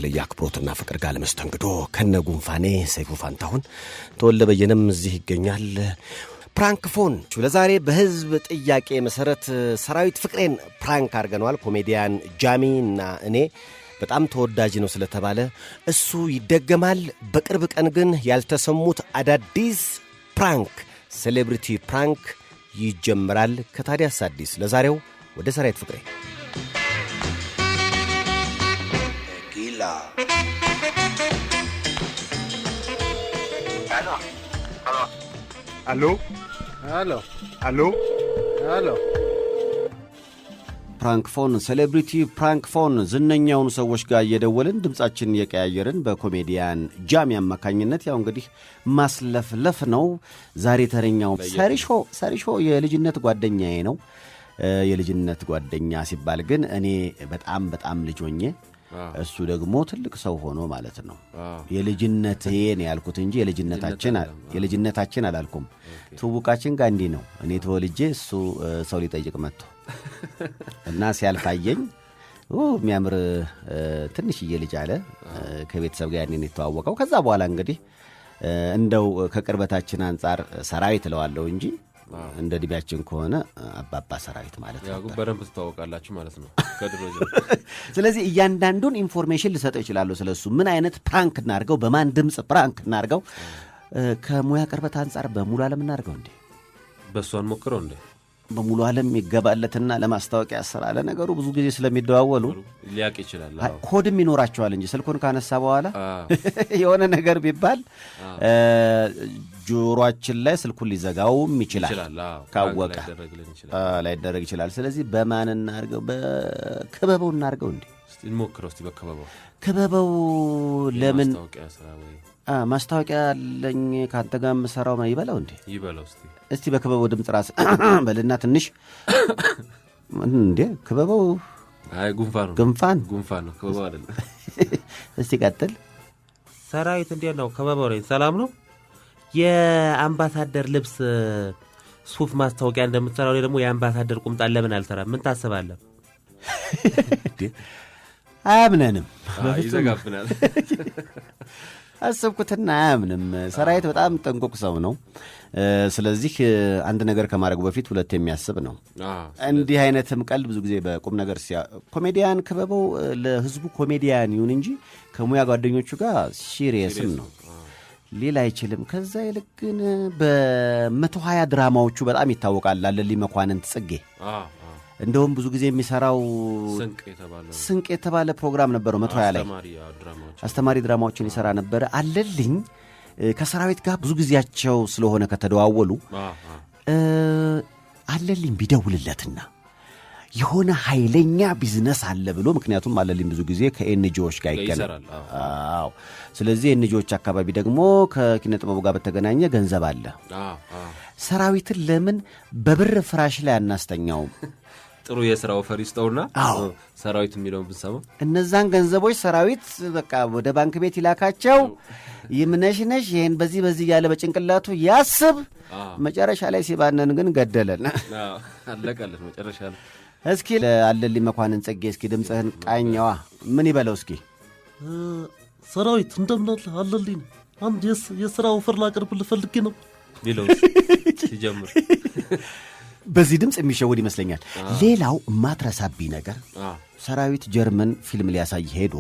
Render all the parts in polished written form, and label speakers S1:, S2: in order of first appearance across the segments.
S1: በተለየ አክብሮትና ፍቅር ጋር ለመስተንግዶ ከነጉንፋኔ ሰይፉ ፋንታሁን ተወልደ በየነም እዚህ ይገኛል። ፕራንክ ፎን ለዛሬ በህዝብ ጥያቄ መሰረት ሰራዊት ፍቅሬን ፕራንክ አድርገናል። ኮሜዲያን ጃሚ እና እኔ በጣም ተወዳጅ ነው ስለተባለ እሱ ይደገማል። በቅርብ ቀን ግን ያልተሰሙት አዳዲስ ፕራንክ ሴሌብሪቲ ፕራንክ ይጀምራል ከታዲያስ አዲስ። ለዛሬው ወደ ሰራዊት ፍቅሬ
S2: Aló.
S3: Aló.
S2: Aló.
S3: Aló.
S1: ፕራንክ ፎን ሴሌብሪቲ ፕራንክ ፎን ዝነኛውን ሰዎች ጋር እየደወልን ድምጻችንን እየቀያየርን በኮሜዲያን ጃሚ አማካኝነት ያው እንግዲህ ማስለፍለፍ ነው። ዛሬ ተረኛው ሰሪሾ የልጅነት ጓደኛዬ ነው። የልጅነት ጓደኛ ሲባል ግን እኔ በጣም ልጅ ሆኜ እሱ ደግሞ ትልቅ ሰው ሆኖ ማለት ነው። የልጅነቴን ያልኩት እንጂ የልጅነታችን አላልኩም። ትውውቃችን ጋር እንዲህ ነው። እኔ ተወልጄ እሱ ሰው ሊጠይቅ መጥቶ እና ሲያልፋየኝ የሚያምር ትንሽዬ ልጅ አለ። ከቤተሰብ ጋር ያኔን የተዋወቀው። ከዛ በኋላ እንግዲህ እንደው ከቅርበታችን አንጻር ሰራዊት እለዋለሁ እንጂ እንደ ድቢያችን ከሆነ አባባ ሰራዊት ማለት ነው።
S3: ያው በደንብ ተዋወቃላችሁ ማለት ነው ከድሮ ጀምሮ።
S1: ስለዚህ እያንዳንዱን ኢንፎርሜሽን ልሰጠው ይችላል። ስለሱ ምን አይነት ፕራንክ እናርገው፣ በማን ድምጽ ፕራንክ እናርገው፣ ከሙያ ቅርበት አንጻር በሙሉ ዓለም እናርገው እንዴ፣
S3: በሷን ሞክረው እንዴ፣
S1: በሙሉ ዓለም ይገባለትና ለማስታወቂያ ስራ ለነገሩ ብዙ ጊዜ ስለሚደዋወሉ
S3: ሊያቅ ይችላል።
S1: ኮድም ይኖራቸዋል እንጂ ስልኩን ካነሳ በኋላ የሆነ ነገር ቢባል ጆሮአችን ላይ ስልኩን ሊዘጋውም ይችላል። ካወቀ ላይደረግ ይችላል። ስለዚህ በማን እናርገው? በክበበው እናርገው እንዴ?
S3: እስቲ እንሞክረው። እስቲ
S1: ክበበው ለምን
S3: ማስታወቂያ ስራ ወይ
S1: ማስታወቂያ አለኝ ካንተ ጋር መሰራው ነው ይበለው እንዴ?
S3: ይበለው
S1: እስቲ በክበበው ድምጽ ራስ በልና ትንሽ እንዴ ክበበው።
S3: አይ ጉንፋን ነው ክበበው አይደለም።
S1: እስቲ ቀጥል።
S4: ሰራዊት እንዴት ነው? ክበበው ነኝ። ሰላም ነው? የአምባሳደር ልብስ ሱፍ ማስታወቂያ እንደምትሰራው ደግሞ የአምባሳደር ቁምጣ ለምን አልሰራም? ምን ታስባለህ?
S1: አያምነንም።
S3: ይዘጋብናል።
S1: አሰብኩትና አያምንም። ሰራዊት በጣም ጠንቆቅ ሰው ነው። ስለዚህ አንድ ነገር ከማድረጉ በፊት ሁለት የሚያስብ ነው። እንዲህ አይነትም ቀልድ ብዙ ጊዜ በቁም ነገር ኮሜዲያን ክበበው ለህዝቡ ኮሜዲያን ይሁን እንጂ ከሙያ ጓደኞቹ ጋር ሲሪየስም ነው። ሌላ አይችልም። ከዛ ይልቅ ግን በ120 ድራማዎቹ በጣም ይታወቃል። አለልኝ መኳንንት ጽጌ እንደውም ብዙ ጊዜ የሚሰራው ስንቅ የተባለ ፕሮግራም ነበረው። 120 ላይ አስተማሪ ድራማዎችን ይሰራ ነበር። አለልኝ ከሰራዊት ጋር ብዙ ጊዜያቸው ስለሆነ ከተደዋወሉ አለልኝ ቢደውልለትና የሆነ ኃይለኛ ቢዝነስ አለ ብሎ፣ ምክንያቱም አለልኝ ብዙ ጊዜ ከኤንጂኦዎች ጋር ይገናኛል። ስለዚህ ኤንጂኦዎች አካባቢ ደግሞ ከኪነ ጥበቡ ጋር በተገናኘ ገንዘብ አለ። ሰራዊትን ለምን በብር ፍራሽ ላይ አናስተኛውም?
S3: ጥሩ የሥራ ኦፈር ይስጠውና ሰራዊት የሚለውን ብንሰማ
S1: እነዛን ገንዘቦች ሰራዊት በቃ ወደ ባንክ ቤት ይላካቸው። ይምነሽነሽ ይሄን በዚህ ያለ በጭንቅላቱ ያስብ። መጨረሻ ላይ ሲባነን ግን ገደለን።
S3: አለቀለት መጨረሻ ላይ።
S1: እስኪ አለልኝ መኳንንት ጽጌ እስኪ ድምፅህን ቃኛዋ ምን ይበለው እስኪ።
S5: ሰራዊት እንደምን አለልኝ አንድ የሥራ ኦፈር ላቀርብልህ ፈልጌ ነው
S3: ሊለው ሲጀምር
S1: በዚህ ድምፅ የሚሸወድ ይመስለኛል። ሌላው ማትረሳቢ ነገር ሰራዊት ጀርመን ፊልም ሊያሳይ ሄዶ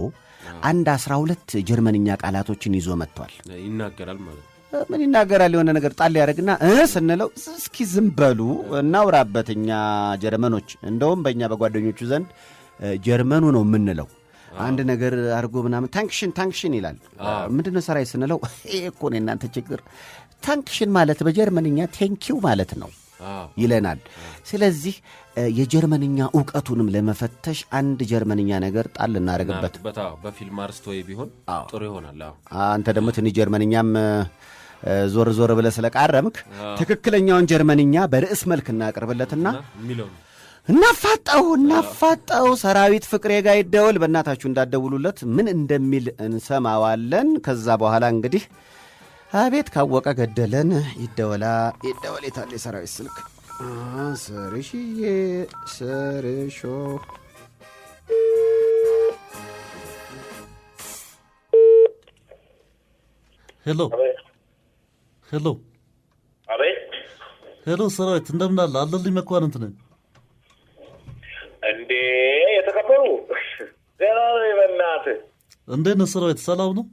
S1: አንድ 12 ጀርመንኛ ቃላቶችን ይዞ መጥቷል።
S3: ይናገራል ማለት
S1: ምን ይናገራል? የሆነ ነገር ጣል ያደርግና ስንለው እስኪ ዝም በሉ እናውራበትኛ ጀርመኖች። እንደውም በእኛ በጓደኞቹ ዘንድ ጀርመኑ ነው የምንለው። አንድ ነገር አድርጎ ምናምን ታንክሽን ይላል። ምንድነው ሰራዊት ስንለው ይሄ እኮ ነው እናንተ ችግር፣ ታንክሽን ማለት በጀርመንኛ ቴንኪው ማለት ነው ይለናል። ስለዚህ የጀርመንኛ ዕውቀቱንም ለመፈተሽ አንድ ጀርመንኛ ነገር ጣል እናደርግበት።
S3: በፊልም አርስቶ ቢሆን ጥሩ ይሆናል።
S1: አንተ ደግሞ ትንሽ ጀርመንኛም ዞር ብለህ ስለቃረምክ ትክክለኛውን ጀርመንኛ በርዕስ መልክ እናቀርብለትና እናፋጣው። ሰራዊት ፍቅሬ ጋር ይደውል። በእናታችሁ እንዳደውሉለት ምን እንደሚል እንሰማዋለን። ከዛ በኋላ እንግዲህ አቤት ካወቀ ገደለን። ይደወል የታለ የሰራዊት ስልክ? ሰርሽዬ ሰርሾ
S5: ሄሎ ሄሎ
S2: አቤት
S5: ሄሎ ሰራዊት እንደምን አለ? አለልኝ መኳንንት ነኝ።
S2: እንዴ የተከበሩ ደህና ነኝ። በእናትህ
S5: እንዴት ነህ ሰራዊት? ሰላም ነው?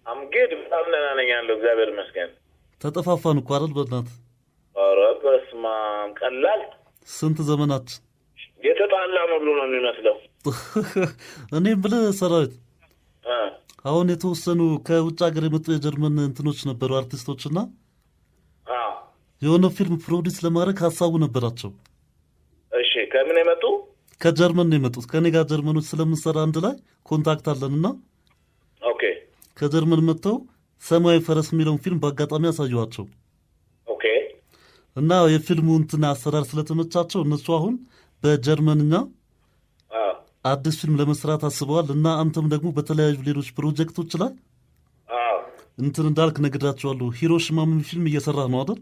S2: አምጌድ በጣም ደህና ነኝ ያለው እግዚአብሔር ይመስገን።
S5: ተጠፋፋን እኮ አይደል? በእናትህ
S2: ኧረ በስመ አብ ቀላል
S5: ስንት ዘመናችን
S2: የተጣላ ሁሉ ነው የሚመስለው።
S5: እኔም ብለህ ሰራዊት አሁን የተወሰኑ ከውጭ ሀገር የመጡ የጀርመን እንትኖች ነበሩ አርቲስቶችና የሆነ ፊልም ፕሮዲስ ለማድረግ ሀሳቡ ነበራቸው።
S2: እሺ ከምን የመጡ?
S5: ከጀርመን ነው የመጡት። ከኔ ጋር ጀርመኖች ስለምንሰራ አንድ ላይ ኮንታክት አለንና
S2: ኦኬ
S5: ከጀርመን መጥተው ሰማያዊ ፈረስ የሚለውን ፊልም በአጋጣሚ ያሳየዋቸው።
S2: ኦኬ
S5: እና የፊልሙ እንትን አሰራር ስለተመቻቸው እነሱ አሁን በጀርመንኛ አዲስ ፊልም ለመስራት አስበዋል። እና አንተም ደግሞ በተለያዩ ሌሎች ፕሮጀክቶች ላይ እንትን እንዳልክ ነግዳቸዋለሁ። ሂሮሺማ ፊልም እየሰራ ነው አይደል?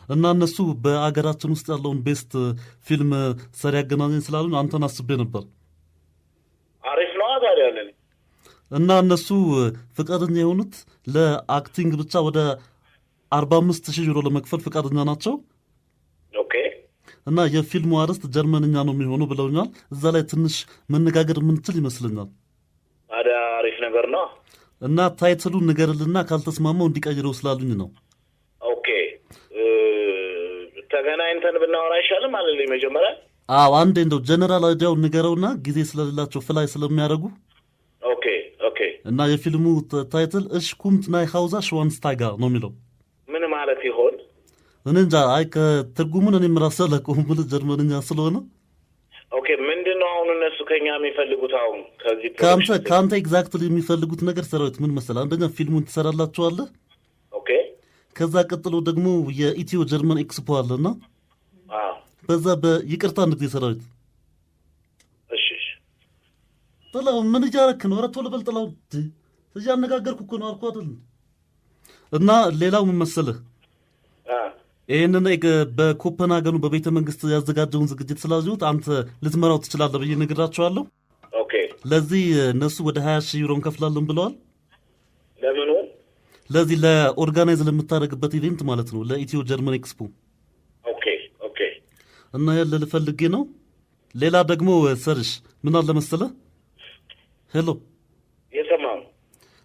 S5: እና እነሱ በአገራችን ውስጥ ያለውን ቤስት ፊልም ሰሪ ያገናኘን ስላሉ አንተን አስቤ ነበር።
S2: አሪፍ ነው ታዲያ ለኔ።
S5: እና እነሱ ፍቃደኛ የሆኑት ለአክቲንግ ብቻ ወደ 45,000 ዩሮ ለመክፈል ፍቃደኛ ናቸው።
S2: ኦኬ
S5: እና የፊልሙ አርዕስት ጀርመንኛ ነው የሚሆነው ብለውኛል። እዛ ላይ ትንሽ መነጋገር የምንችል ይመስለኛል።
S2: ታዲያ አሪፍ ነገር ነው።
S5: እና ታይትሉን ንገርልና ካልተስማማው እንዲቀይረው ስላሉኝ ነው።
S2: ኦኬ ተገናኝተን ብናወራ አይሻልም አለልኝ መጀመሪያ?
S5: አዎ አንዴ እንደው ጀነራል አይዲያውን ንገረውና ጊዜ ስለሌላቸው ፍላይ ስለሚያደርጉ።
S2: ኦኬ ኦኬ
S5: እና የፊልሙ ታይትል እሽ ኩምት ናይ ሃውዛ ሽዋንስታይጋ ነው የሚለው።
S2: ምን ማለት ይሆን?
S5: እኔ እንጃ። አይ ከትርጉሙን እኔም ራሴ አላውቀውም ብለህ ጀርመንኛ ስለሆነ።
S2: ኦኬ ምንድነው አሁን እነሱ ከኛ የሚፈልጉት? አሁን ከዚህ
S5: ከአንተ ኤግዛክትሊ የሚፈልጉት ነገር ሰራዊት ምን መሰለህ? አንደኛ ፊልሙን ትሰራላችኋለህ።
S2: ኦኬ
S5: ከዛ ቀጥሎ ደግሞ የኢትዮ ጀርመን ኤክስፖ አለና በዛ በይቅርታ አንድ ጊዜ ሰራዊት።
S2: እሺ
S5: ጥላው ምን እያረክ ነው? ኧረ ቶሎ በል ጥላው። እያነጋገርኩ እኮ ነው አልኩህ አይደል? እና ሌላው ምን መሰለህ? ይህንን በኮፐንሃገኑ በቤተ መንግስት ያዘጋጀውን ዝግጅት ስላየሁት አንተ ልትመራው ትችላለህ ብዬ ነግራቸዋለሁ።
S2: ኦኬ
S5: ለዚህ እነሱ ወደ 20,000 ዩሮ እንከፍላለን ብለዋል።
S2: ለምኑ?
S5: ለዚህ ለኦርጋናይዝ ለምታደርግበት ኢቬንት ማለት ነው፣ ለኢትዮ ጀርመን ኤክስፖ።
S2: ኦኬ ኦኬ
S5: እና ያለ ልፈልጌ ነው። ሌላ ደግሞ ሰርሽ ምን አለ መሰለህ? ሄሎ
S2: የሰማው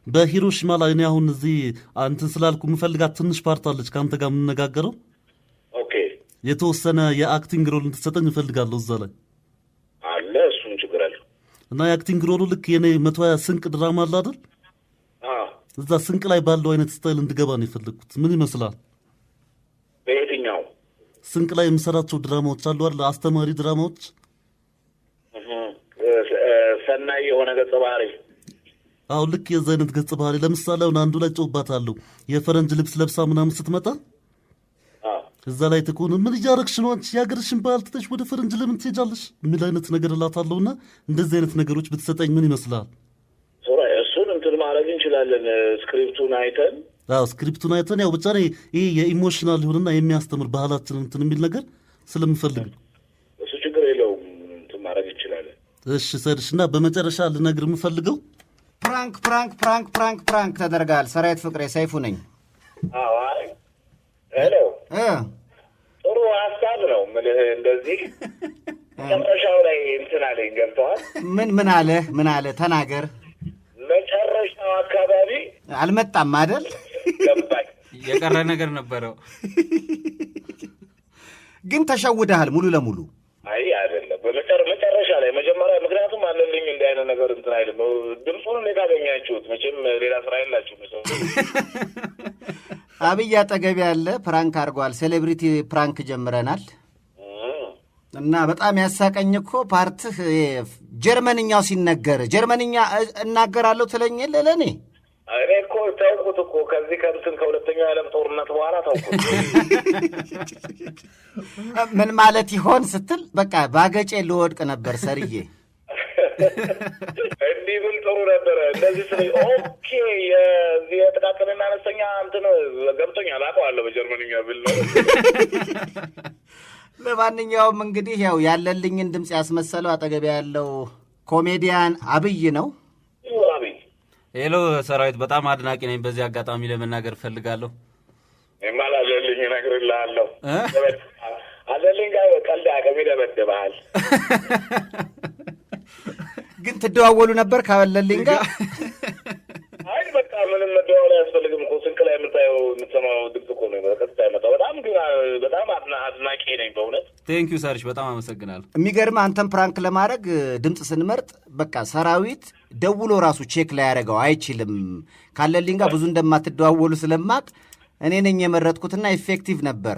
S5: በሂሮሺማ ላይ እኔ አሁን እዚህ እንትን ስላልኩ የምፈልጋት ትንሽ ፓርት አለች ከአንተ ጋር የምንነጋገረው።
S2: ኦኬ
S5: የተወሰነ የአክቲንግ ሮል እንድትሰጠኝ እፈልጋለሁ እዛ ላይ
S2: አለ። እሱን ችግር አለ።
S5: እና የአክቲንግ ሮሉ ልክ የኔ 120 ስንቅ ድራማ አለ አይደል? እዛ ስንቅ ላይ ባለው አይነት ስታይል እንድገባ ነው የፈለግኩት። ምን ይመስላል?
S2: በየትኛው
S5: ስንቅ ላይ የምሰራቸው ድራማዎች አሉ አይደል? አስተማሪ ድራማዎች።
S2: ሰናይ የሆነ ገጸ ባህሪ።
S5: አዎ ልክ የዛ አይነት ገጸ ባህሪ። ለምሳሌ አሁን አንዱ ላይ ጮባታለሁ የፈረንጅ ልብስ ለብሳ ምናምን ስትመጣ እዛ ላይ ተኮነ ምን እያረግሽ ነው አንቺ? የሀገርሽን ባህል ትተሽ ወደ ፈረንጅ ለምን ትሄጃለሽ? የሚል አይነት ነገር እላታለሁና እንደዚህ አይነት ነገሮች ብትሰጠኝ ምን ይመስላል?
S2: እሱን እንትን ማድረግ እንችላለን። ስክሪፕቱን አይተን
S5: ስክሪፕቱን አይተን ያው ብቻ ይሄ የኢሞሽናል ይሁንና የሚያስተምር ባህላችንን እንትን የሚል ነገር ስለምፈልግ
S2: እሱ ችግር የለውም እንትን ማድረግ እንችላለን።
S5: እሺ ሰርሽ እና በመጨረሻ ልነግር የምፈልገው
S1: ፕራንክ ፕራንክ ፕራንክ ፕራንክ ፕራንክ ተደርጋል። ሰራዊት ፍቅሬ ሰይፉ ነኝ።
S2: አይ ሄሎ ጥሩ ሀሳብ ነው የምልህ። እንደዚህ መጨረሻው ላይ እንትን አለኝ። ገብተዋል?
S1: ምን አለ ተናገር።
S2: መጨረሻው አካባቢ
S1: አልመጣም አይደል?
S2: ገባኝ።
S3: የቀረ ነገር ነበረው
S1: ግን ተሸውደሃል ሙሉ ለሙሉ።
S2: አይ አይደለም፣ መጨረሻ ላይ መጀመሪያ፣ ምክንያቱም አለልኝ እንዲህ አይነት ነገር እንትን አይልም። ድምፁን እንዴት አገኛችሁት? መቼም ሌላ ስራ የላችሁም። ሰው
S1: አብይ አጠገብ ያለ ፕራንክ አድርጓል። ሴሌብሪቲ ፕራንክ ጀምረናል እና በጣም ያሳቀኝ እኮ ፓርትህ ጀርመንኛው ሲነገር ጀርመንኛ እናገራለሁ ትለኝ የለ ለእኔ
S2: እኔ እኮ ተውኩት እኮ ከዚህ ከእንትን ከሁለተኛው የዓለም ጦርነት በኋላ ተውኩት።
S1: ምን ማለት ይሆን ስትል በቃ ባገጬ ልወድቅ ነበር ሰርዬ።
S2: እንዲህ ብል ጥሩ ነበረ። እንደዚህ ስለ ኦኬ የዚህ የጥቃቅንና አነስተኛ እንትን ገብቶኛል፣ አውቀዋለሁ በጀርመንኛ ብል ነው።
S1: ለማንኛውም እንግዲህ ያው ያለልኝን ድምፅ ያስመሰለው አጠገቤ ያለው ኮሜዲያን አብይ ነው።
S2: አብይ
S5: ሄሎ ሰራዊት፣ በጣም አድናቂ ነኝ። በዚህ አጋጣሚ ለመናገር ፈልጋለሁ።
S2: የማላለልኝ እነግርልሃለሁ። አለልኝ ጋር ቀልድ አቀሜ ደበድበሃል።
S1: ግን ትደዋወሉ ነበር ካለልኝ ጋር?
S2: አይ በቃ ምንም መደዋወል አያስፈልግም እኮ ስልክ ላይ የምትሰማው ድምፅ እኮ ነው በቀጥታ የመጣው። በጣም ግን በጣም አድናቂ ነኝ በእውነት።
S5: ቴንኪዩ ሳሪሽ፣ በጣም አመሰግናለሁ።
S1: የሚገርም አንተን ፕራንክ ለማድረግ ድምፅ ስንመርጥ በቃ ሰራዊት ደውሎ ራሱ ቼክ ላይ ያደረገው አይችልም። ካለልኝ ጋር ብዙ እንደማትደዋወሉ ስለማቅ እኔ ነኝ የመረጥኩትና ኢፌክቲቭ ነበረ።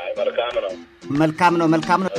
S2: አይ መልካም ነው።
S1: መልካም ነው።